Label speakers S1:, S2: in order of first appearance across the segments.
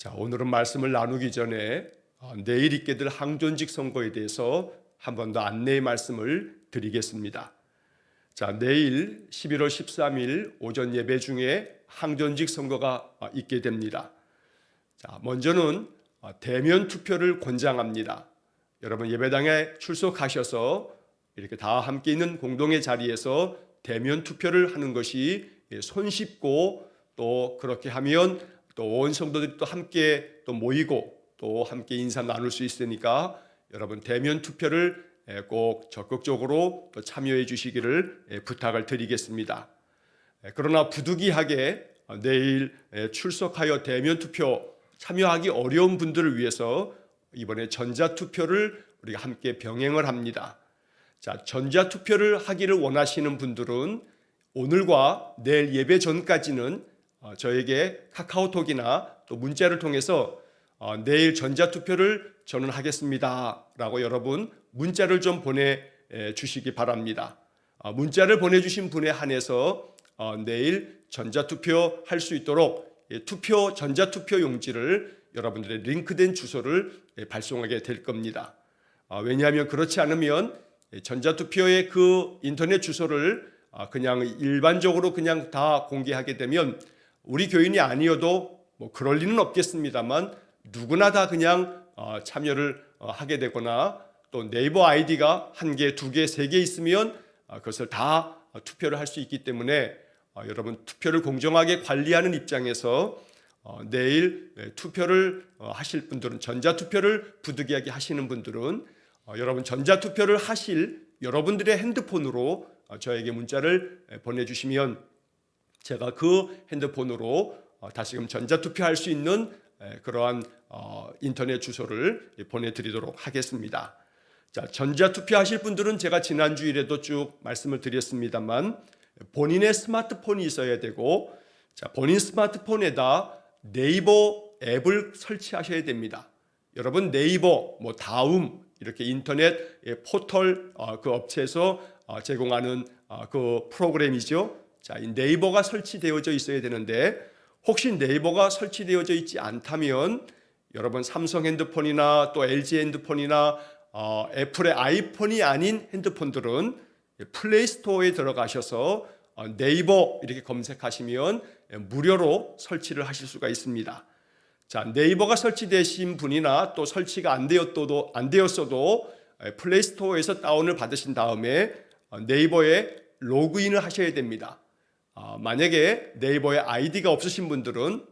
S1: 자, 오늘은 말씀을 나누기 전에 내일 있게 될 항전직 선거에 대해서 한 번 더 안내의 말씀을 드리겠습니다. 자, 내일 11월 13일 오전 예배 중에 항전직 선거가 있게 됩니다. 자, 먼저는 대면 투표를 권장합니다. 여러분 예배당에 출석하셔서 이렇게 다 함께 있는 공동의 자리에서 대면 투표를 하는 것이 손쉽고 또 그렇게 하면 또 온 성도들이 또 함께 또 모이고 또 함께 인사 나눌 수 있으니까 여러분 대면 투표를 꼭 적극적으로 또 참여해 주시기를 부탁을 드리겠습니다. 그러나 부득이하게 내일 출석하여 대면 투표 참여하기 어려운 분들을 위해서 이번에 전자투표를 우리가 함께 병행을 합니다. 자, 전자투표를 하기를 원하시는 분들은 오늘과 내일 예배 전까지는 저에게 카카오톡이나 또 문자를 통해서 내일 전자투표를 저는 하겠습니다 라고 여러분 문자를 좀 보내주시기 바랍니다. 문자를 보내주신 분에 한해서 내일 전자투표 할 수 있도록 전자투표 용지를 여러분들의 링크된 주소를 발송하게 될 겁니다. 왜냐하면 그렇지 않으면 전자투표의 그 인터넷 주소를 그냥 일반적으로 그냥 다 공개하게 되면 우리 교인이 아니어도 뭐 그럴 리는 없겠습니다만 누구나 다 그냥 참여를 하게 되거나 또 네이버 아이디가 1개, 2개, 3개 있으면 그것을 다 투표를 할 수 있기 때문에 여러분 투표를 공정하게 관리하는 입장에서 내일 투표를 하실 분들은 전자투표를 부득이하게 하시는 분들은 여러분 전자투표를 하실 여러분들의 핸드폰으로 저에게 문자를 보내주시면 제가 그 핸드폰으로 다시금 전자투표할 수 있는 그러한 인터넷 주소를 보내드리도록 하겠습니다. 자, 전자투표 하실 분들은 제가 지난 주일에도 쭉 말씀을 드렸습니다만 본인의 스마트폰이 있어야 되고 자, 본인 스마트폰에다 네이버 앱을 설치하셔야 됩니다. 여러분 네이버, 다음 이렇게 인터넷 포털 그 업체에서 제공하는 그 프로그램이죠. 자, 이 네이버가 설치되어져 있어야 되는데 혹시 네이버가 설치되어져 있지 않다면 여러분 삼성 핸드폰이나 또 LG 핸드폰이나 애플의 아이폰이 아닌 핸드폰들은 플레이스토어에 들어가셔서 네이버 이렇게 검색하시면 무료로 설치를 하실 수가 있습니다. 자, 네이버가 설치되신 분이나 또 설치가 안 되었어도 플레이스토어에서 다운을 받으신 다음에 네이버에 로그인을 하셔야 됩니다. 만약에 네이버에 아이디가 없으신 분들은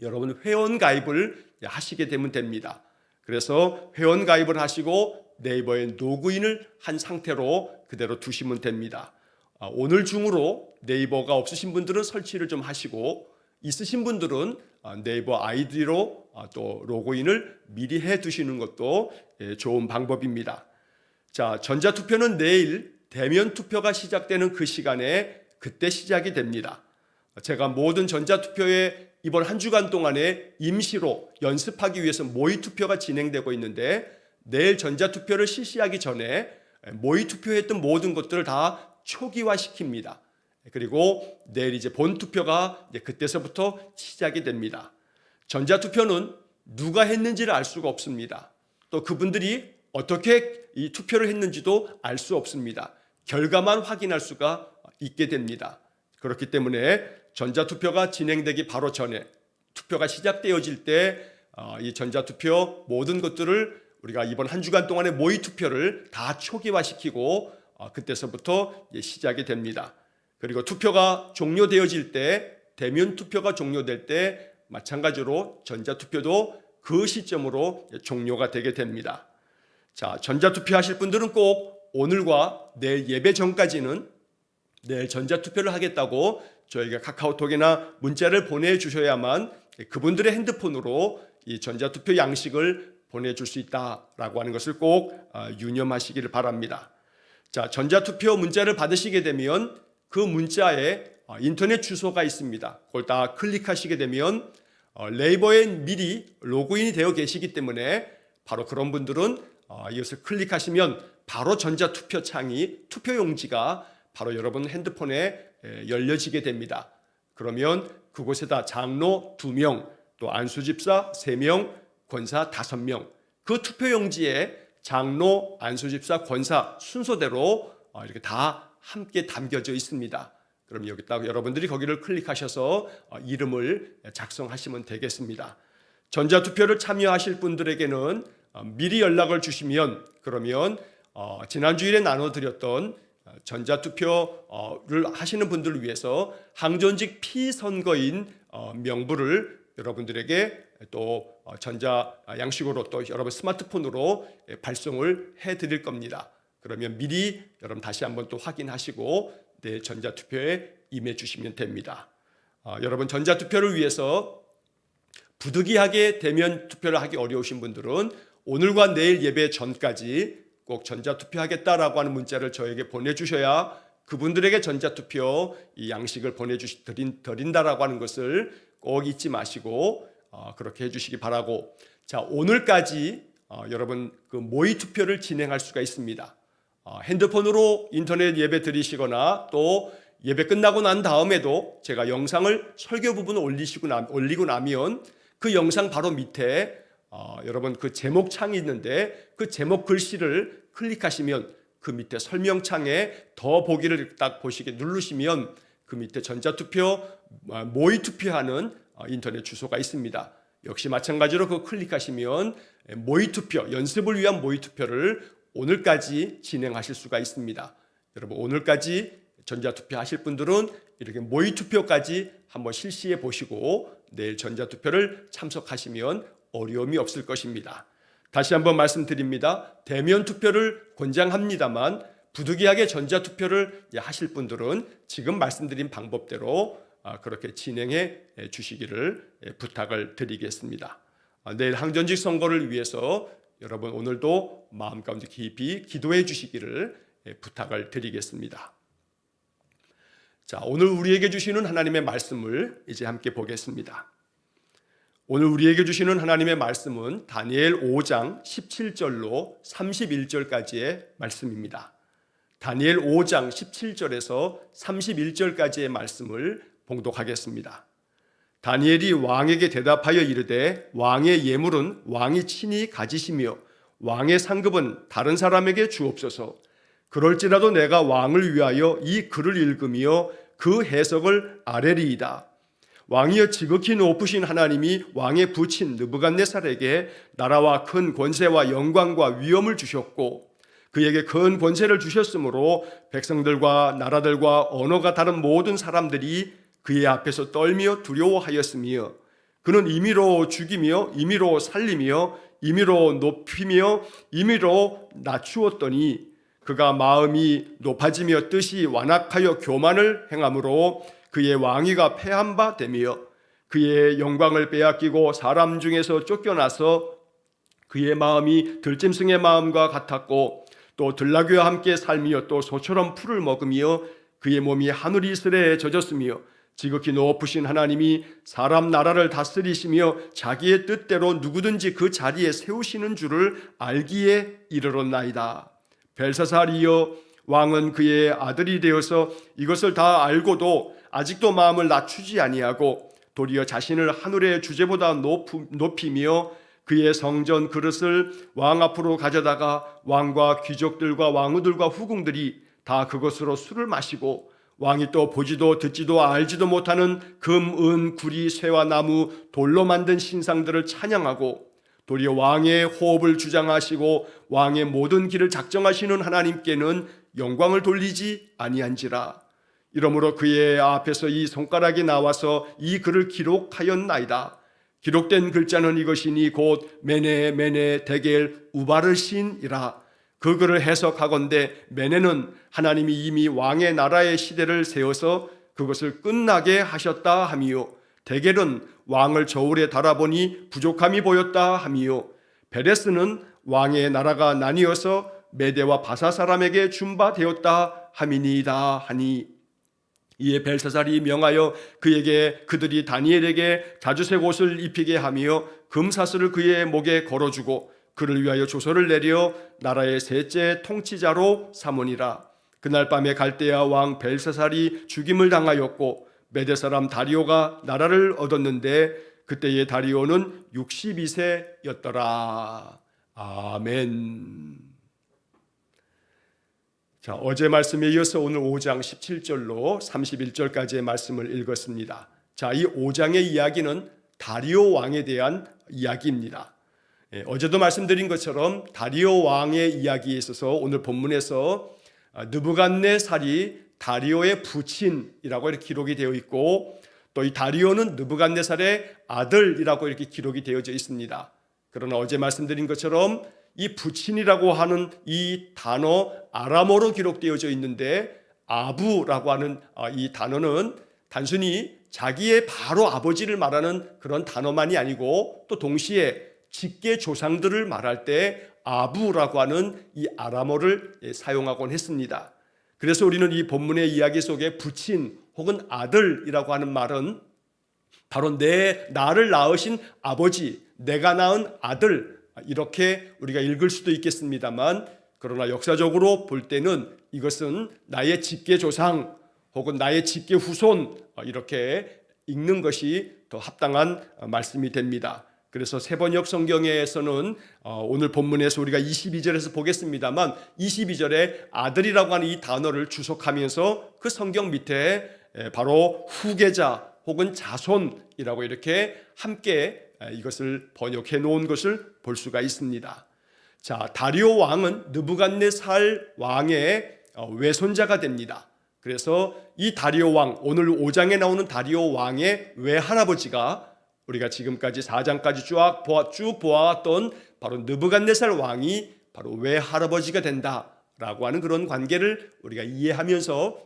S1: 여러분 회원 가입을 하시게 되면 됩니다. 그래서 회원 가입을 하시고 네이버에 로그인을 한 상태로 그대로 두시면 됩니다. 오늘 중으로 네이버가 없으신 분들은 설치를 좀 하시고 있으신 분들은 네이버 아이디로 또 로그인을 미리 해 두시는 것도 좋은 방법입니다. 자, 전자투표는 내일 대면 투표가 시작되는 그 시간에 그때 시작이 됩니다. 제가 모든 전자투표에 이번 한 주간 동안에 임시로 연습하기 위해서 모의투표가 진행되고 있는데 내일 전자투표를 실시하기 전에 모의투표했던 모든 것들을 다 초기화시킵니다. 그리고 내일 이제 본투표가 그때서부터 시작이 됩니다. 전자투표는 누가 했는지를 알 수가 없습니다. 또 그분들이 어떻게 이 투표를 했는지도 알 수 없습니다. 결과만 확인할 수가 있게 됩니다. 그렇기 때문에 전자투표가 진행되기 바로 전에 투표가 시작되어질 때 이 전자투표 모든 것들을 우리가 이번 한 주간 동안의 모의투표를 다 초기화시키고 그때서부터 시작이 됩니다. 그리고 투표가 종료되어질 때 대면 투표가 종료될 때 마찬가지로 전자투표도 그 시점으로 종료가 되게 됩니다. 자, 전자투표 하실 분들은 꼭 오늘과 내일 예배 전까지는 내일 전자투표를 하겠다고 저희가 카카오톡이나 문자를 보내주셔야만 그분들의 핸드폰으로 이 전자투표 양식을 보내줄 수 있다라고 하는 것을 꼭 유념하시기를 바랍니다. 자, 전자투표 문자를 받으시게 되면 그 문자에 인터넷 주소가 있습니다. 그걸 다 클릭하시게 되면 네이버에 미리 로그인이 되어 계시기 때문에 바로 그런 분들은 이것을 클릭하시면 바로 전자투표 창이 투표용지가 바로 여러분 핸드폰에 열려지게 됩니다. 그러면 그곳에다 장로 2명 또 안수집사 3명, 권사 5명. 그 투표용지에 장로, 안수집사, 권사 순서대로 이렇게 다 함께 담겨져 있습니다. 그럼 여기다가 여러분들이 거기를 클릭하셔서 이름을 작성하시면 되겠습니다. 전자투표를 참여하실 분들에게는 미리 연락을 주시면 그러면 지난 주일에 나눠드렸던 전자투표를 하시는 분들을 위해서 항존직 피선거인 명부를 여러분들에게 또 전자 양식으로 또 여러분 스마트폰으로 발송을 해드릴 겁니다. 그러면 미리 여러분 다시 한번 또 확인하시고 내일 전자투표에 임해 주시면 됩니다. 여러분 전자투표를 위해서 부득이하게 대면 투표를 하기 어려우신 분들은 오늘과 내일 예배 전까지 꼭 전자투표하겠다라고 하는 문자를 저에게 보내주셔야 그분들에게 전자투표 이 양식을 보내드린다라고 하는 것을 꼭 잊지 마시고 그렇게 해주시기 바라고. 자, 오늘까지 여러분 그 모의 투표를 진행할 수가 있습니다. 핸드폰으로 인터넷 예배 드리시거나 또 예배 끝나고 난 다음에도 제가 영상을 설교 부분을 올리고 나면 그 영상 바로 밑에 여러분 그 제목 창이 있는데 그 제목 글씨를 클릭하시면 그 밑에 설명창에 더 보기를 딱 누르시면 그 밑에 전자투표 모의 투표하는 인터넷 주소가 있습니다. 역시 마찬가지로 그거 클릭하시면 모의 투표, 연습을 위한 모의 투표를 오늘까지 진행하실 수가 있습니다. 여러분 오늘까지 전자투표 하실 분들은 이렇게 모의 투표까지 한번 실시해 보시고 내일 전자투표를 참석하시면 어려움이 없을 것입니다. 다시 한번 말씀드립니다. 대면 투표를 권장합니다만 부득이하게 전자투표를 하실 분들은 지금 말씀드린 방법대로 그렇게 진행해 주시기를 부탁을 드리겠습니다. 내일 항전직 선거를 위해서 여러분 오늘도 마음 가운데 깊이 기도해 주시기를 부탁을 드리겠습니다. 자, 오늘 우리에게 주시는 하나님의 말씀을 이제 함께 보겠습니다. 오늘 우리에게 주시는 하나님의 말씀은 다니엘 5장 17절로 31절까지의 말씀입니다. 다니엘 5장 17절에서 31절까지의 말씀을 봉독하겠습니다. 다니엘이 왕에게 대답하여 이르되 왕의 예물은 왕이 친히 가지시며 왕의 상급은 다른 사람에게 주옵소서. 그럴지라도 내가 왕을 위하여 이 글을 읽으며 그 해석을 아뢰리이다. 왕이여 지극히 높으신 하나님이 왕의 부친 느부갓네살에게 나라와 큰 권세와 영광과 위엄을 주셨고 그에게 큰 권세를 주셨으므로 백성들과 나라들과 언어가 다른 모든 사람들이 그의 앞에서 떨며 두려워하였으며 그는 임의로 죽이며 임의로 살리며 임의로 높이며 임의로 낮추었더니 그가 마음이 높아지며 뜻이 완악하여 교만을 행함으로 그의 왕위가 패한 바 되며 그의 영광을 빼앗기고 사람 중에서 쫓겨나서 그의 마음이 들짐승의 마음과 같았고 또 들나귀와 함께 살며 또 소처럼 풀을 먹으며 그의 몸이 하늘 이슬에 젖었으며 지극히 높으신 하나님이 사람 나라를 다스리시며 자기의 뜻대로 누구든지 그 자리에 세우시는 줄을 알기에 이르렀나이다. 벨사살이여 왕은 그의 아들이 되어서 이것을 다 알고도 아직도 마음을 낮추지 아니하고 도리어 자신을 하늘의 주제보다 높이며 그의 성전 그릇을 왕 앞으로 가져다가 왕과 귀족들과 왕후들과 후궁들이 다 그것으로 술을 마시고 왕이 또 보지도 듣지도 알지도 못하는 금, 은, 구리, 쇠와 나무, 돌로 만든 신상들을 찬양하고 도리어 왕의 호흡을 주장하시고 왕의 모든 길을 작정하시는 하나님께는 영광을 돌리지 아니한지라. 이러므로 그의 앞에서 이 손가락이 나와서 이 글을 기록하였나이다. 기록된 글자는 이것이니 곧 메네 메네 데겔 우바르신이라. 그 글을 해석하건대 메네는 하나님이 이미 왕의 나라의 시대를 세워서 그것을 끝나게 하셨다 하미요, 데겔은 왕을 저울에 달아보니 부족함이 보였다 하미요, 베레스는 왕의 나라가 나뉘어서 메대와 바사 사람에게 준바되었다 함이니이다 하니, 이에 벨사살이 명하여 그들이 다니엘에게 자주색 옷을 입히게 하며 금사슬을 그의 목에 걸어주고 그를 위하여 조서를 내려 나라의 셋째 통치자로 삼으니라. 그날 밤에 갈대아 왕 벨사살이 죽임을 당하였고 메대 사람 다리오가 나라를 얻었는데 그때의 다리오는 62세였더라. 아멘. 자, 어제 말씀에 이어서 오늘 5장 17절로 31절까지의 말씀을 읽었습니다. 자, 이 5장의 이야기는 다리오 왕에 대한 이야기입니다. 어제도 말씀드린 것처럼 다리오 왕의 이야기에 있어서 오늘 본문에서 느부갓네살이 다리오의 부친이라고 이렇게 기록이 되어 있고, 또 이 다리오는 느부갓네살의 아들이라고 이렇게 기록이 되어져 있습니다. 그러나 어제 말씀드린 것처럼 이 부친이라고 하는 이 단어 아람어로 기록되어져 있는데, 아부라고 하는 이 단어는 단순히 자기의 바로 아버지를 말하는 그런 단어만이 아니고, 또 동시에 직계 조상들을 말할 때 아부라고 하는 이 아람어를 사용하곤 했습니다. 그래서 우리는 이 본문의 이야기 속에 부친 혹은 아들이라고 하는 말은 바로 나를 낳으신 아버지, 내가 낳은 아들, 이렇게 우리가 읽을 수도 있겠습니다만, 그러나 역사적으로 볼 때는 이것은 나의 직계 조상 혹은 나의 직계 후손, 이렇게 읽는 것이 더 합당한 말씀이 됩니다. 그래서 세번역 성경에서는 오늘 본문에서 우리가 22절에서 보겠습니다만, 22절에 아들이라고 하는 이 단어를 주석하면서 그 성경 밑에 바로 후계자 혹은 자손이라고 이렇게 함께 이것을 번역해 놓은 것을 볼 수가 있습니다. 자, 다리오 왕은 느부갓네살 왕의 외손자가 됩니다. 그래서 이 다리오 왕, 오늘 5장에 나오는 다리오 왕의 외할아버지가 우리가 지금까지 4장까지 쭉 보아왔던 바로 느부갓네살 왕이 바로 외할아버지가 된다라고 하는 그런 관계를 우리가 이해하면서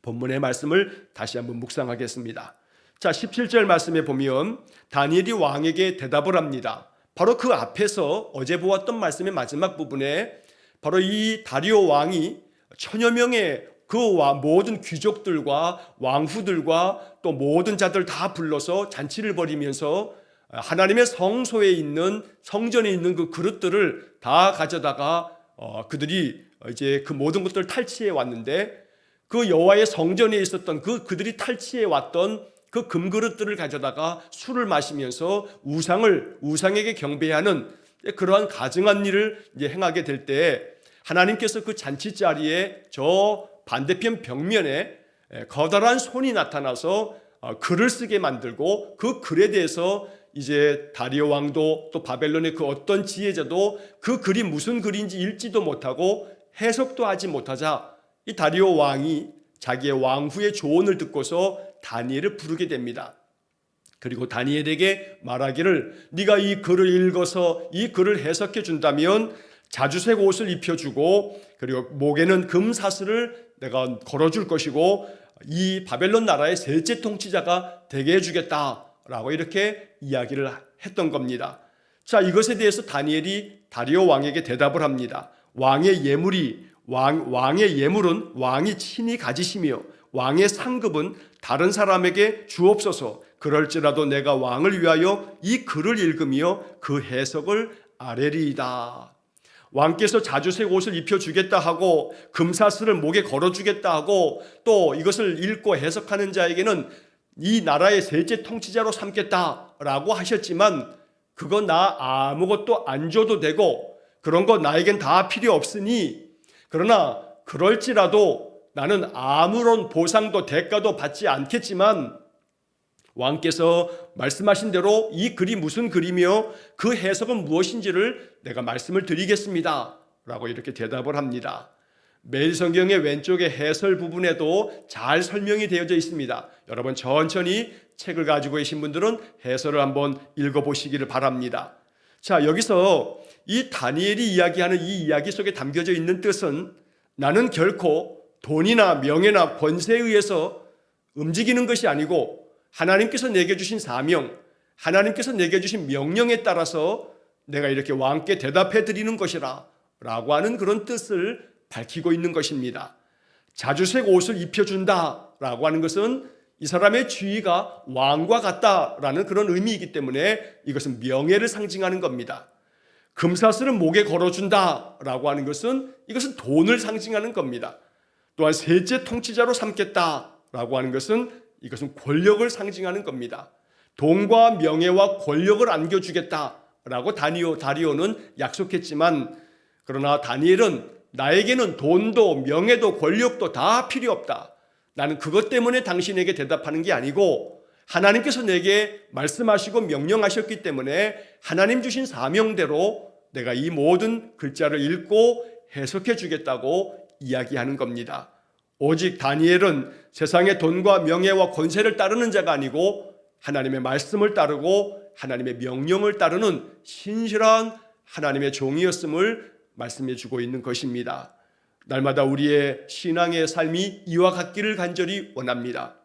S1: 본문의 말씀을 다시 한번 묵상하겠습니다. 자, 17절 말씀에 보면 다니엘이 왕에게 대답을 합니다. 바로 그 앞에서 어제 보았던 말씀의 마지막 부분에 바로 이 다리오 왕이 천여 명의 그 모든 귀족들과 왕후들과 또 모든 자들 다 불러서 잔치를 벌이면서 하나님의 성소에 있는, 성전에 있는 그 그릇들을 다 가져다가 그들이 이제 그 모든 것들을 탈취해 왔는데, 그 여호와의 성전에 있었던 그들이 탈취해 왔던 그 금그릇들을 가져다가 술을 마시면서 우상에게 경배하는 그러한 가증한 일을 이제 행하게 될 때, 하나님께서 그 잔치 자리에 저 반대편 벽면에 커다란 손이 나타나서 글을 쓰게 만들고, 그 글에 대해서 이제 다리오 왕도 또 바벨론의 그 어떤 지혜자도 그 글이 무슨 글인지 읽지도 못하고 해석도 하지 못하자 이 다리오 왕이 자기의 왕후의 조언을 듣고서 다니엘을 부르게 됩니다. 그리고 다니엘에게 말하기를, 네가 이 글을 읽어서 이 글을 해석해 준다면 자주색 옷을 입혀주고, 그리고 목에는 금사슬을 내가 걸어줄 것이고, 이 바벨론 나라의 셋째 통치자가 되게 해주겠다라고 이렇게 이야기를 했던 겁니다. 자, 이것에 대해서 다니엘이 다리오 왕에게 대답을 합니다. 왕의 예물은 왕이 친히 가지시며 왕의 상급은 다른 사람에게 주옵소서. 그럴지라도 내가 왕을 위하여 이 글을 읽으며 그 해석을 아뢰리이다. 왕께서 자주색 옷을 입혀주겠다 하고 금사슬을 목에 걸어주겠다 하고 또 이것을 읽고 해석하는 자에게는 이 나라의 셋째 통치자로 삼겠다라고 하셨지만, 그건 나 아무것도 안 줘도 되고 그런 거 나에겐 다 필요 없으니, 그러나 그럴지라도 나는 아무런 보상도 대가도 받지 않겠지만 왕께서 말씀하신 대로 이 글이 무슨 글이며 그 해석은 무엇인지를 내가 말씀을 드리겠습니다 라고 이렇게 대답을 합니다. 매일 성경의 왼쪽의 해설 부분에도 잘 설명이 되어져 있습니다. 여러분 천천히 책을 가지고 계신 분들은 해설을 한번 읽어보시기를 바랍니다. 자, 여기서 이 다니엘이 이야기하는 이 이야기 속에 담겨져 있는 뜻은, 나는 결코 돈이나 명예나 권세에 의해서 움직이는 것이 아니고 하나님께서 내게 주신 사명, 하나님께서 내게 주신 명령에 따라서 내가 이렇게 왕께 대답해 드리는 것이라 라고 하는 그런 뜻을 밝히고 있는 것입니다. 자주색 옷을 입혀준다 라고 하는 것은 이 사람의 지위가 왕과 같다라는 그런 의미이기 때문에 이것은 명예를 상징하는 겁니다. 금사슬은 목에 걸어준다 라고 하는 것은 이것은 돈을 상징하는 겁니다. 또한 셋째 통치자로 삼겠다 라고 하는 것은 이것은 권력을 상징하는 겁니다. 돈과 명예와 권력을 안겨주겠다라고 다리오는 약속했지만, 그러나 다니엘은 나에게는 돈도 명예도 권력도 다 필요 없다. 나는 그것 때문에 당신에게 대답하는 게 아니고 하나님께서 내게 말씀하시고 명령하셨기 때문에 하나님 주신 사명대로 내가 이 모든 글자를 읽고 해석해 주겠다고 이야기하는 겁니다. 오직 다니엘은 세상의 돈과 명예와 권세를 따르는 자가 아니고 하나님의 말씀을 따르고 하나님의 명령을 따르는 신실한 하나님의 종이었음을 말씀해 주고 있는 것입니다. 날마다 우리의 신앙의 삶이 이와 같기를 간절히 원합니다.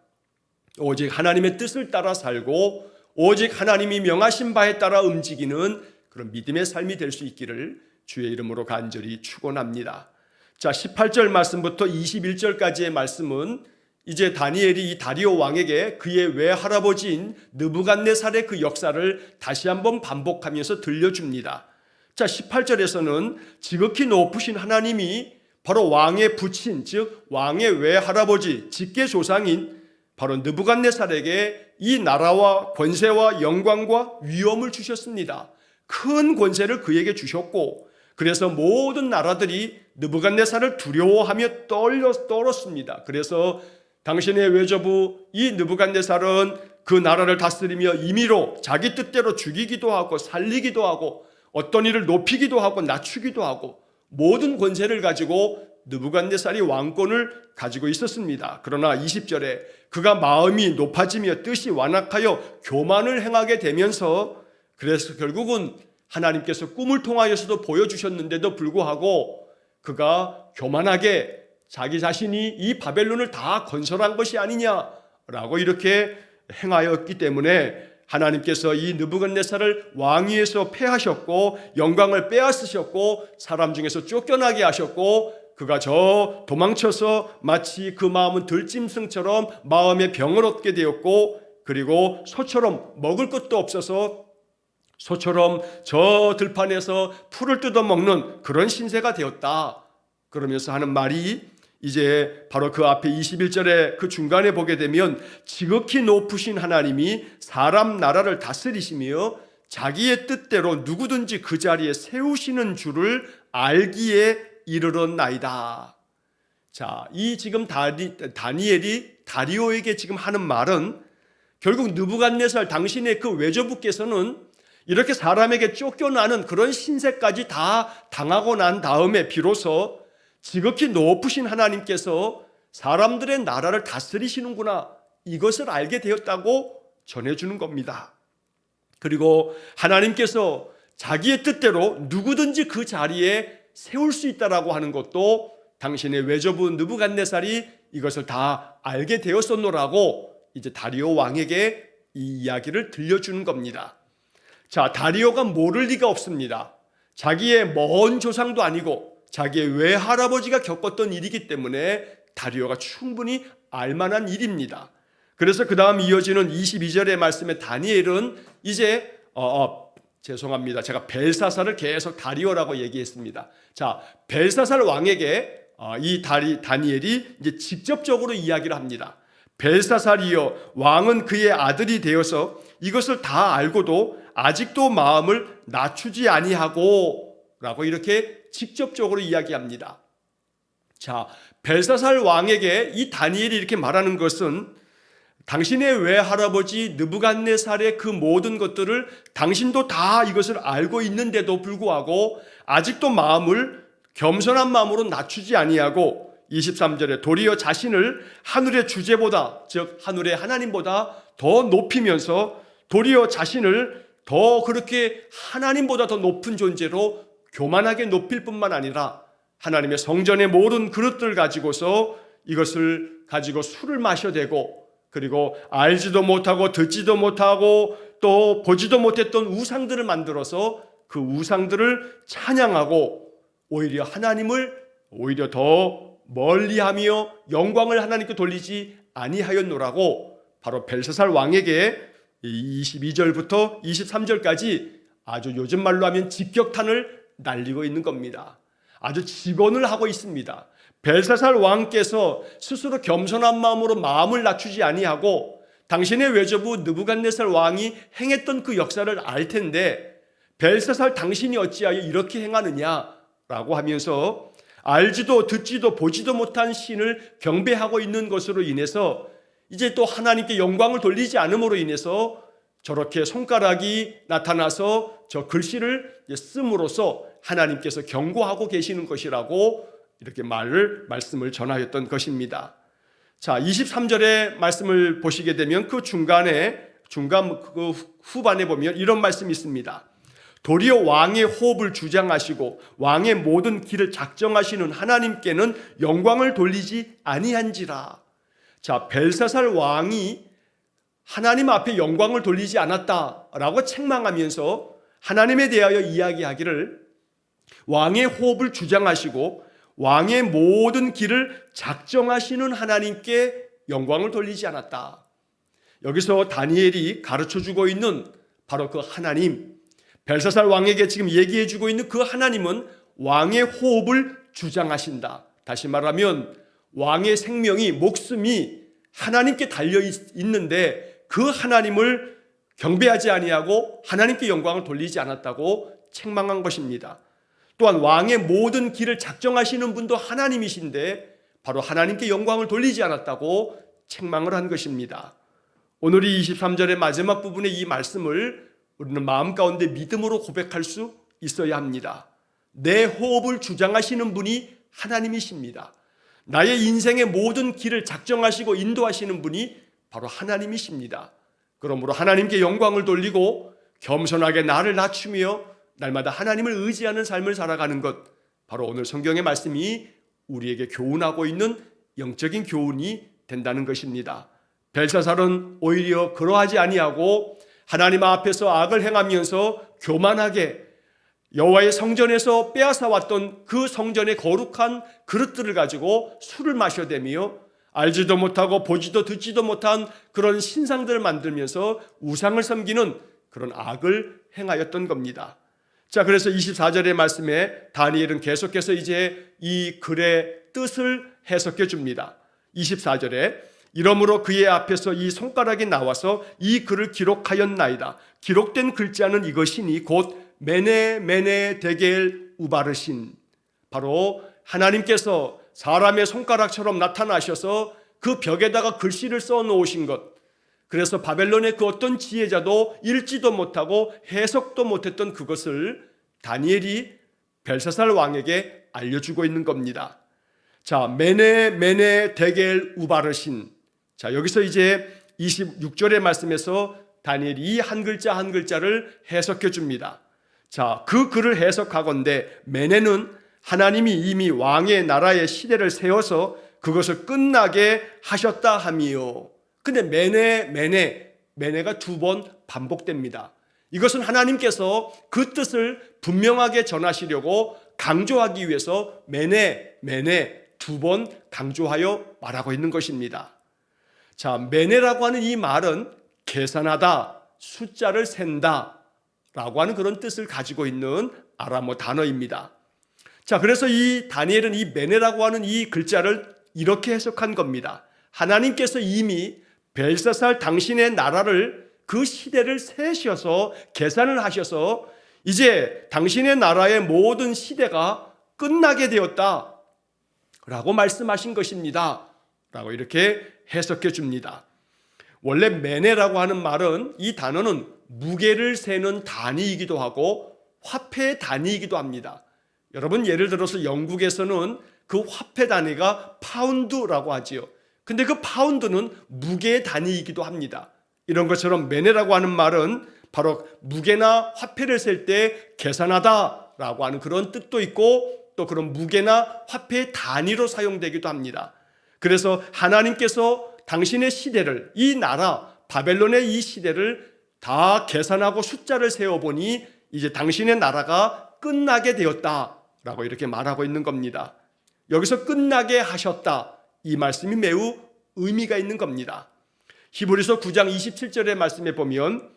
S1: 오직 하나님의 뜻을 따라 살고 오직 하나님이 명하신 바에 따라 움직이는 그런 믿음의 삶이 될 수 있기를 주의 이름으로 간절히 축원합니다. 자, 18절 말씀부터 21절까지의 말씀은 이제 다니엘이 이 다리오 왕에게 그의 외할아버지인 느부갓네살의 그 역사를 다시 한번 반복하면서 들려줍니다. 자, 18절에서는 지극히 높으신 하나님이 바로 왕의 부친, 즉 왕의 외할아버지, 직계 조상인 바로 느부갓네살에게 이 나라와 권세와 영광과 위엄을 주셨습니다. 큰 권세를 그에게 주셨고, 그래서 모든 나라들이 느부갓네살을 두려워하며 떨었습니다. 그래서 당신의 외조부 이 느부갓네살은 그 나라를 다스리며 임의로 자기 뜻대로 죽이기도 하고 살리기도 하고 어떤 일을 높이기도 하고 낮추기도 하고 모든 권세를 가지고 느부갓네살이 왕권을 가지고 있었습니다. 그러나 20절에 그가 마음이 높아지며 뜻이 완악하여 교만을 행하게 되면서, 그래서 결국은 하나님께서 꿈을 통하여서도 보여주셨는데도 불구하고 그가 교만하게 자기 자신이 이 바벨론을 다 건설한 것이 아니냐라고 이렇게 행하였기 때문에 하나님께서 이 느부갓네살을 왕위에서 패하셨고 영광을 빼앗으셨고 사람 중에서 쫓겨나게 하셨고, 그가 저 도망쳐서 마치 그 마음은 들짐승처럼 마음의 병을 얻게 되었고, 그리고 소처럼 먹을 것도 없어서 소처럼 저 들판에서 풀을 뜯어먹는 그런 신세가 되었다. 그러면서 하는 말이 이제 바로 그 앞에 21절에 그 중간에 보게 되면 지극히 높으신 하나님이 사람 나라를 다스리시며 자기의 뜻대로 누구든지 그 자리에 세우시는 줄을 알기에 이르렀나이다. 자, 이 지금 다니엘이 다리오에게 지금 하는 말은 결국 느부갓네살 당신의 그 외조부께서는 이렇게 사람에게 쫓겨나는 그런 신세까지 다 당하고 난 다음에 비로소 지극히 높으신 하나님께서 사람들의 나라를 다스리시는구나, 이것을 알게 되었다고 전해주는 겁니다. 그리고 하나님께서 자기의 뜻대로 누구든지 그 자리에 세울 수 있다라고 하는 것도 당신의 외조부 느부갓네살이 이것을 다 알게 되었었노라고 이제 다리오 왕에게 이 이야기를 들려주는 겁니다. 자, 다리오가 모를 리가 없습니다. 자기의 먼 조상도 아니고 자기의 외할아버지가 겪었던 일이기 때문에 다리오가 충분히 알만한 일입니다. 그래서 그 다음 이어지는 22절의 말씀에 다니엘은 이제 죄송합니다. 제가 벨사살을 계속 다리오라고 얘기했습니다. 자, 벨사살 왕에게 이 다니엘이 이제 직접적으로 이야기를 합니다. 벨사살이여, 왕은 그의 아들이 되어서 이것을 다 알고도 아직도 마음을 낮추지 아니하고 라고 이렇게 직접적으로 이야기합니다. 자, 벨사살 왕에게 이 다니엘이 이렇게 말하는 것은 당신의 외할아버지 느부갓네살의 그 모든 것들을 당신도 다 이것을 알고 있는데도 불구하고 아직도 마음을 겸손한 마음으로 낮추지 아니하고 23절에 도리어 자신을 하늘의 주제보다, 즉 하늘의 하나님보다 더 높이면서 도리어 자신을 더 그렇게 하나님보다 더 높은 존재로 교만하게 높일 뿐만 아니라 하나님의 성전의 모든 그릇들 가지고서 이것을 가지고 술을 마셔대고, 그리고 알지도 못하고 듣지도 못하고 또 보지도 못했던 우상들을 만들어서 그 우상들을 찬양하고 오히려 하나님을 오히려 더 멀리하며 영광을 하나님께 돌리지 아니하였노라고 바로 벨사살 왕에게 22절부터 23절까지 아주 요즘 말로 하면 직격탄을 날리고 있는 겁니다. 아주 직언을 하고 있습니다. 벨사살 왕께서 스스로 겸손한 마음으로 마음을 낮추지 아니하고 당신의 외조부 느부갓네살 왕이 행했던 그 역사를 알 텐데 벨사살 당신이 어찌하여 이렇게 행하느냐라고 하면서 알지도 듣지도 보지도 못한 신을 경배하고 있는 것으로 인해서 이제 또 하나님께 영광을 돌리지 않음으로 인해서 저렇게 손가락이 나타나서 저 글씨를 씀으로써 하나님께서 경고하고 계시는 것이라고 이렇게 말씀을 전하였던 것입니다. 자, 23절의 말씀을 보시게 되면 그 중간 그 후반에 보면 이런 말씀이 있습니다. 도리어 왕의 호흡을 주장하시고 왕의 모든 길을 작정하시는 하나님께는 영광을 돌리지 아니한지라. 자, 벨사살 왕이 하나님 앞에 영광을 돌리지 않았다라고 책망하면서 하나님에 대하여 이야기하기를 왕의 호흡을 주장하시고 왕의 모든 길을 작정하시는 하나님께 영광을 돌리지 않았다. 여기서 다니엘이 가르쳐주고 있는 바로 그 하나님, 벨사살 왕에게 지금 얘기해주고 있는 그 하나님은 왕의 호흡을 주장하신다. 다시 말하면 왕의 생명이, 목숨이 하나님께 달려 있는데 그 하나님을 경배하지 아니하고 하나님께 영광을 돌리지 않았다고 책망한 것입니다. 또한 왕의 모든 길을 작정하시는 분도 하나님이신데 바로 하나님께 영광을 돌리지 않았다고 책망을 한 것입니다. 오늘 이 23절의 마지막 부분의 이 말씀을 우리는 마음 가운데 믿음으로 고백할 수 있어야 합니다. 내 호흡을 주장하시는 분이 하나님이십니다. 나의 인생의 모든 길을 작정하시고 인도하시는 분이 바로 하나님이십니다. 그러므로 하나님께 영광을 돌리고 겸손하게 나를 낮추며 날마다 하나님을 의지하는 삶을 살아가는 것, 바로 오늘 성경의 말씀이 우리에게 교훈하고 있는 영적인 교훈이 된다는 것입니다. 벨사살은 오히려 그러하지 아니하고 하나님 앞에서 악을 행하면서 교만하게 여호와의 성전에서 빼앗아 왔던 그 성전의 거룩한 그릇들을 가지고 술을 마셔대며 알지도 못하고 보지도 듣지도 못한 그런 신상들을 만들면서 우상을 섬기는 그런 악을 행하였던 겁니다. 자, 그래서 24절의 말씀에 다니엘은 계속해서 이제 이 글의 뜻을 해석해 줍니다. 24절에 이러므로 그의 앞에서 이 손가락이 나와서 이 글을 기록하였나이다. 기록된 글자는 이것이니 곧 메네 데겔 우바르신. 바로 하나님께서 사람의 손가락처럼 나타나셔서 그 벽에다가 글씨를 써 놓으신 것. 그래서 바벨론의 그 어떤 지혜자도 읽지도 못하고 해석도 못했던 그것을 다니엘이 벨사살 왕에게 알려주고 있는 겁니다. 자, 메네 데겔 우바르신. 자, 여기서 이제 26절의 말씀에서 다니엘이 이 한 글자 한 글자를 해석해 줍니다. 자, 그 글을 해석하건대 메네는 하나님이 이미 왕의 나라의 시대를 세워서 그것을 끝나게 하셨다 함이요. 근데 메네가 두 번 반복됩니다. 이것은 하나님께서 그 뜻을 분명하게 전하시려고 강조하기 위해서 메네 두 번 강조하여 말하고 있는 것입니다. 자, 메네라고 하는 이 말은 계산하다, 숫자를 센다 라고 하는 그런 뜻을 가지고 있는 아람어 단어입니다. 자, 그래서 이 다니엘은 이 메네라고 하는 이 글자를 이렇게 해석한 겁니다. 하나님께서 이미 벨사살 당신의 나라를 그 시대를 세셔서 계산을 하셔서 이제 당신의 나라의 모든 시대가 끝나게 되었다 라고 말씀하신 것입니다 라고 이렇게 해석해 줍니다. 원래 메네라고 하는 말은, 이 단어는 무게를 세는 단위이기도 하고 화폐의 단위이기도 합니다. 여러분, 예를 들어서 영국에서는 그 화폐 단위가 파운드라고 하지요. 근데 그 파운드는 무게의 단위이기도 합니다. 이런 것처럼 메네라고 하는 말은 바로 무게나 화폐를 셀 때 계산하다라고 하는 그런 뜻도 있고 또 그런 무게나 화폐의 단위로 사용되기도 합니다. 그래서 하나님께서 당신의 시대를, 이 나라 바벨론의 이 시대를 다 계산하고 숫자를 세어보니 이제 당신의 나라가 끝나게 되었다라고 이렇게 말하고 있는 겁니다. 여기서 끝나게 하셨다, 이 말씀이 매우 의미가 있는 겁니다. 히브리서 9장 27절의 말씀에 보면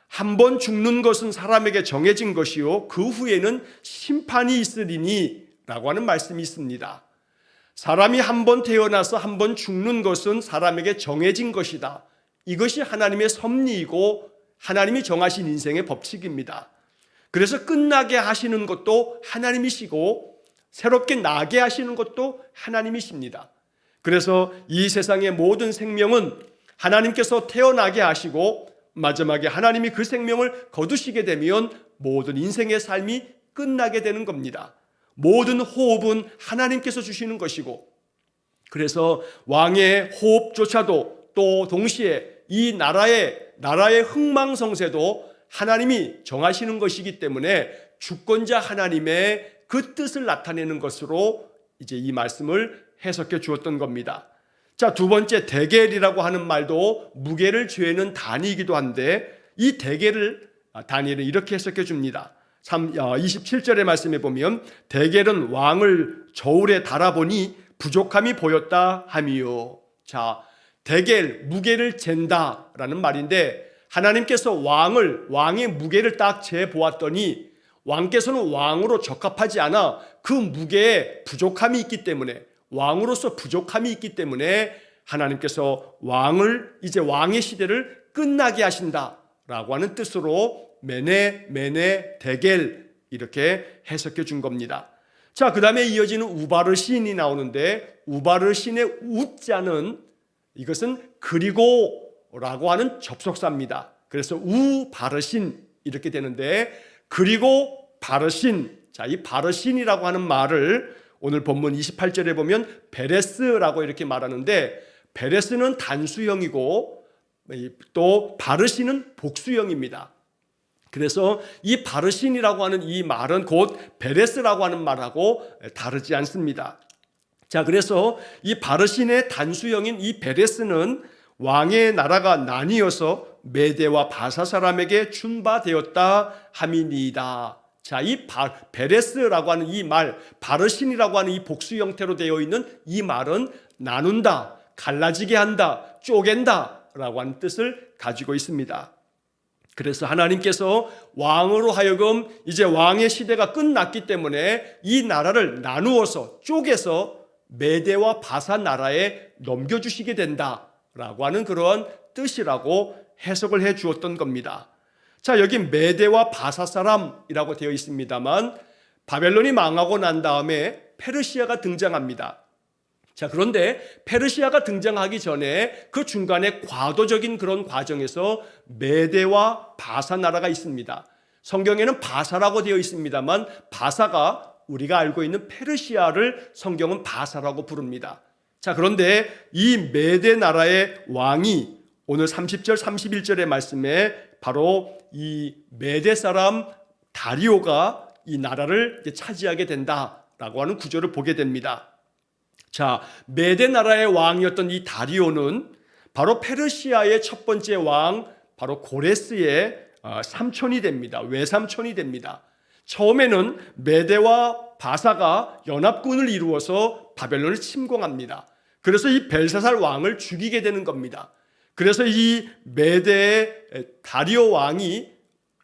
S1: 한 번 죽는 것은 사람에게 정해진 것이요 그 후에는 심판이 있으리니 라고 하는 말씀이 있습니다. 사람이 한 번 태어나서 한 번 죽는 것은 사람에게 정해진 것이다, 이것이 하나님의 섭리이고 하나님이 정하신 인생의 법칙입니다. 그래서 끝나게 하시는 것도 하나님이시고 새롭게 나게 하시는 것도 하나님이십니다. 그래서 이 세상의 모든 생명은 하나님께서 태어나게 하시고 마지막에 하나님이 그 생명을 거두시게 되면 모든 인생의 삶이 끝나게 되는 겁니다. 모든 호흡은 하나님께서 주시는 것이고, 그래서 왕의 호흡조차도 또 동시에 이 나라의 흥망성쇠도 하나님이 정하시는 것이기 때문에 주권자 하나님의 그 뜻을 나타내는 것으로 이제 이 말씀을 해석해 주었던 겁니다. 자, 두 번째, 대겔이라고 하는 말도 무게를 죄는 단위이기도 한데, 이 대겔을 다니엘은 이렇게 해석해 줍니다. 27절의 말씀에 보면 대겔은 왕을 저울에 달아보니 부족함이 보였다 하미요. 자, 대겔, 무게를 잰다라는 말인데, 하나님께서 왕의 무게를 딱 재보았더니 왕께서는 왕으로 적합하지 않아 그 무게에 부족함이 있기 때문에, 왕으로서 부족함이 있기 때문에 하나님께서 이제 왕의 시대를 끝나게 하신다라고 하는 뜻으로 메네 대겔 이렇게 해석해 준 겁니다. 자, 그 다음에 이어지는 우바르신이 나오는데, 우바르신의 우자는 이것은 그리고라고 하는 접속사입니다. 그래서 우바르신 이렇게 되는데, 그리고 바르신, 자, 이 바르신이라고 하는 말을 오늘 본문 28절에 보면 베레스라고 이렇게 말하는데, 베레스는 단수형이고 또 바르신은 복수형입니다. 그래서 이 바르신이라고 하는 이 말은 곧 베레스라고 하는 말하고 다르지 않습니다. 자, 그래서 이 바르신의 단수형인 이 베레스는 왕의 나라가 나뉘어서 메대와 바사 사람에게 준바되었다 함이니이다. 자, 이 베레스라고 하는 이 말, 바르신이라고 하는 이 복수 형태로 되어 있는 이 말은 나눈다, 갈라지게 한다, 쪼갠다 라고 하는 뜻을 가지고 있습니다. 그래서 하나님께서 왕으로 하여금 이제 왕의 시대가 끝났기 때문에 이 나라를 나누어서 쪼개서 메대와 바사 나라에 넘겨주시게 된다라고 하는 그런 뜻이라고 해석을 해 주었던 겁니다. 자, 여기 메대와 바사 사람이라고 되어 있습니다만 바벨론이 망하고 난 다음에 페르시아가 등장합니다. 자, 그런데 페르시아가 등장하기 전에 그 중간에 과도적인 그런 과정에서 메대와 바사 나라가 있습니다. 성경에는 바사라고 되어 있습니다만 바사가 우리가 알고 있는 페르시아를 성경은 바사라고 부릅니다. 자, 그런데 이 메대 나라의 왕이 오늘 30절 31절의 말씀에 바로 이 메대 사람 다리오가 이 나라를 차지하게 된다라고 하는 구조를 보게 됩니다. 자, 메대 나라의 왕이었던 이 다리오는 바로 페르시아의 첫 번째 왕, 바로 고레스의 삼촌이 됩니다. 외삼촌이 됩니다. 처음에는 메대와 바사가 연합군을 이루어서 바벨론을 침공합니다. 그래서 이 벨사살 왕을 죽이게 되는 겁니다. 그래서 이 메대의 다리오 왕이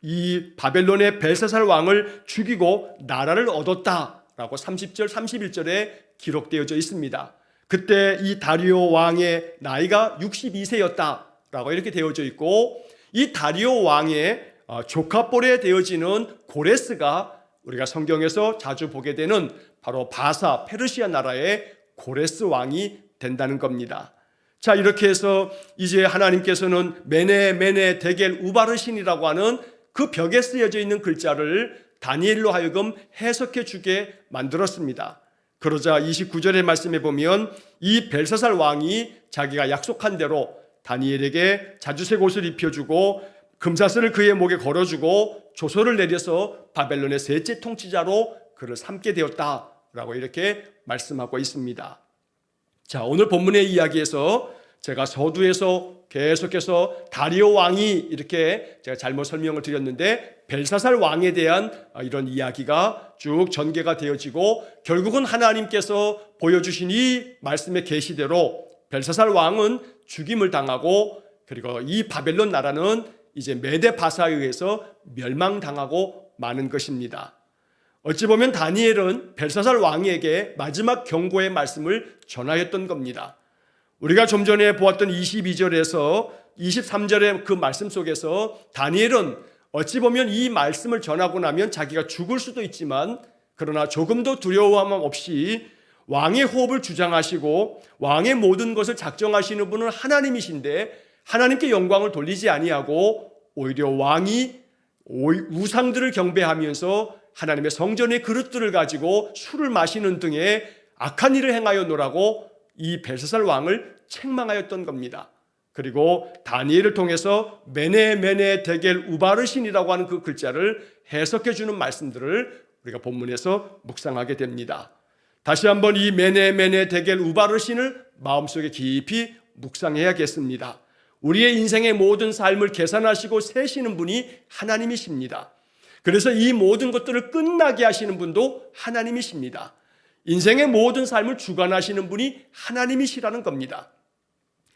S1: 이 바벨론의 벨사살 왕을 죽이고 나라를 얻었다라고 30절 31절에 기록되어져 있습니다. 그때 이 다리오 왕의 나이가 62세였다라고 이렇게 되어져 있고, 이 다리오 왕의 조카뻘에 되어지는 고레스가 우리가 성경에서 자주 보게 되는 바로 바사 페르시아 나라의 고레스 왕이 된다는 겁니다. 자, 이렇게 해서 이제 하나님께서는 메네 데겔 우바르신이라고 하는 그 벽에 쓰여져 있는 글자를 다니엘로 하여금 해석해 주게 만들었습니다. 그러자 29절의 말씀에 보면 이 벨사살 왕이 자기가 약속한 대로 다니엘에게 자주색 옷을 입혀주고 금사슬을 그의 목에 걸어주고 조서를 내려서 바벨론의 셋째 통치자로 그를 삼게 되었다라고 이렇게 말씀하고 있습니다. 자, 오늘 본문의 이야기에서 제가 서두에서 계속해서 다리오 왕이 이렇게 제가 잘못 설명을 드렸는데 벨사살 왕에 대한 이런 이야기가 쭉 전개가 되어지고 결국은 하나님께서 보여주신 이 말씀의 계시대로 벨사살 왕은 죽임을 당하고 그리고 이 바벨론 나라는 이제 메데 바사에 의해서 멸망당하고 마는 것입니다. 어찌 보면 다니엘은 벨사살 왕에게 마지막 경고의 말씀을 전하였던 겁니다. 우리가 좀 전에 보았던 22절에서 23절의 그 말씀 속에서 다니엘은 어찌 보면 이 말씀을 전하고 나면 자기가 죽을 수도 있지만 그러나 조금도 두려움 없이 왕의 호흡을 주장하시고 왕의 모든 것을 작정하시는 분은 하나님이신데 하나님께 영광을 돌리지 아니하고 오히려 왕이 우상들을 경배하면서 하나님의 성전의 그릇들을 가지고 술을 마시는 등의 악한 일을 행하였노라고 이 벨사살 왕을 책망하였던 겁니다. 그리고 다니엘을 통해서 메네 데겔 우바르신이라고 하는 그 글자를 해석해 주는 말씀들을 우리가 본문에서 묵상하게 됩니다. 다시 한번 이 메네 데겔 우바르신을 마음속에 깊이 묵상해야겠습니다. 우리의 인생의 모든 삶을 계산하시고 세시는 분이 하나님이십니다. 그래서 이 모든 것들을 끝나게 하시는 분도 하나님이십니다. 인생의 모든 삶을 주관하시는 분이 하나님이시라는 겁니다.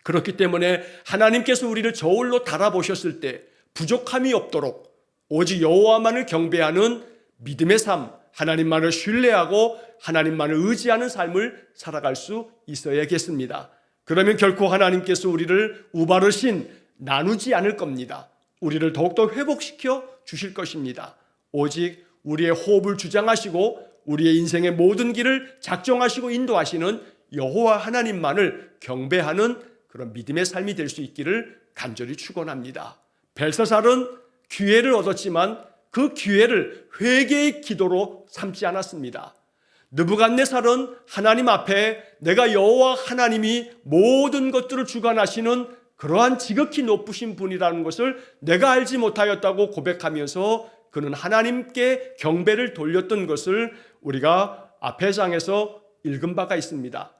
S1: 그렇기 때문에 하나님께서 우리를 저울로 달아보셨을 때 부족함이 없도록 오직 여호와만을 경배하는 믿음의 삶, 하나님만을 신뢰하고 하나님만을 의지하는 삶을 살아갈 수 있어야겠습니다. 그러면 결코 하나님께서 우리를 우바르신 나누지 않을 겁니다. 우리를 더욱더 회복시켜 주실 것입니다. 오직 우리의 호흡을 주장하시고 우리의 인생의 모든 길을 작정하시고 인도하시는 여호와 하나님만을 경배하는 그런 믿음의 삶이 될 수 있기를 간절히 축원합니다. 벨사살은 기회를 얻었지만 그 기회를 회개의 기도로 삼지 않았습니다. 느부갓네살은 하나님 앞에 내가 여호와 하나님이 모든 것들을 주관하시는 그러한 지극히 높으신 분이라는 것을 내가 알지 못하였다고 고백하면서 그는 하나님께 경배를 돌렸던 것을 우리가 앞의 장에서 읽은 바가 있습니다.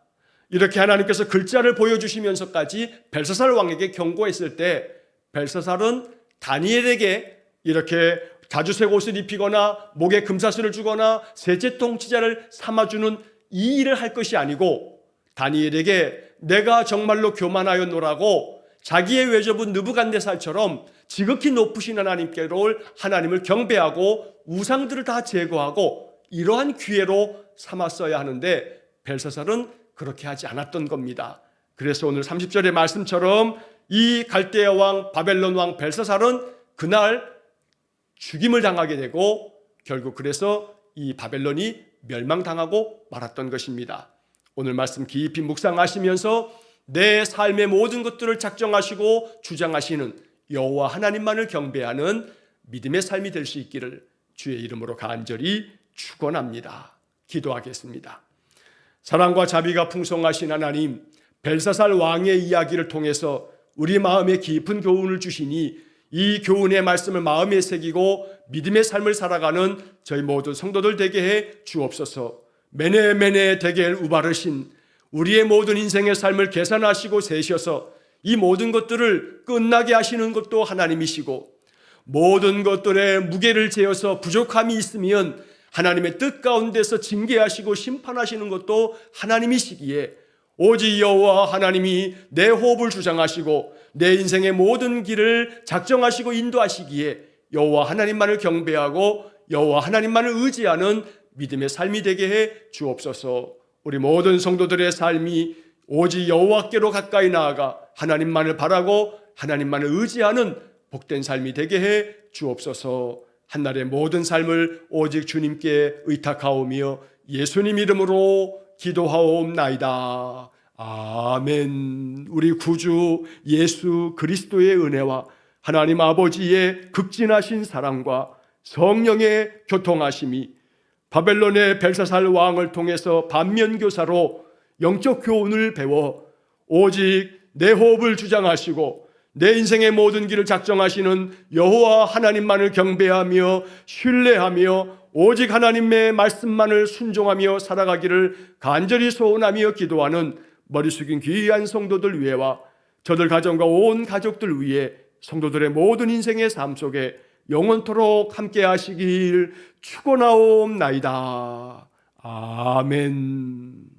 S1: 이렇게 하나님께서 글자를 보여주시면서까지 벨사살 왕에게 경고했을 때 벨사살은 다니엘에게 이렇게 자주색 옷을 입히거나 목에 금사슬을 주거나 세제 통치자를 삼아주는 이 일을 할 것이 아니고 다니엘에게 내가 정말로 교만하였노라고 자기의 외조부 느부갓네살처럼 지극히 높으신 하나님께로 하나님을 경배하고 우상들을 다 제거하고 이러한 기회로 삼았어야 하는데 벨사살은 그렇게 하지 않았던 겁니다. 그래서 오늘 30절의 말씀처럼 이 갈대아 왕 바벨론 왕 벨사살은 그날 죽임을 당하게 되고 결국 그래서 이 바벨론이 멸망당하고 말았던 것입니다. 오늘 말씀 깊이 묵상하시면서 내 삶의 모든 것들을 작정하시고 주장하시는 여호와 하나님만을 경배하는 믿음의 삶이 될 수 있기를 주의 이름으로 간절히 축원합니다. 기도하겠습니다. 사랑과 자비가 풍성하신 하나님, 벨사살 왕의 이야기를 통해서 우리 마음에 깊은 교훈을 주시니 이 교훈의 말씀을 마음에 새기고 믿음의 삶을 살아가는 저희 모든 성도들 되게 해 주옵소서. 메네 데겔 우바르신 우리의 모든 인생의 삶을 계산하시고 세셔서 이 모든 것들을 끝나게 하시는 것도 하나님이시고 모든 것들의 무게를 재어서 부족함이 있으면 하나님의 뜻 가운데서 징계하시고 심판하시는 것도 하나님이시기에 오직 여호와 하나님이 내 호흡을 주장하시고 내 인생의 모든 길을 작정하시고 인도하시기에 여호와 하나님만을 경배하고 여호와 하나님만을 의지하는 믿음의 삶이 되게 해 주옵소서. 우리 모든 성도들의 삶이 오직 여호와께로 가까이 나아가 하나님만을 바라고 하나님만을 의지하는 복된 삶이 되게 해 주옵소서. 한날의 모든 삶을 오직 주님께 의탁하오며 예수님 이름으로 기도하옵나이다. 아멘. 우리 구주 예수 그리스도의 은혜와 하나님 아버지의 극진하신 사랑과 성령의 교통하심이 바벨론의 벨사살 왕을 통해서 반면교사로 영적 교훈을 배워 오직 내 호흡을 주장하시고 내 인생의 모든 길을 작정하시는 여호와 하나님만을 경배하며 신뢰하며 오직 하나님의 말씀만을 순종하며 살아가기를 간절히 소원하며 기도하는 머리 숙인 귀한 성도들 위해와 저들 가정과 온 가족들 위해 성도들의 모든 인생의 삶 속에 영원토록 함께 하시길 축원하옵나이다. 아멘.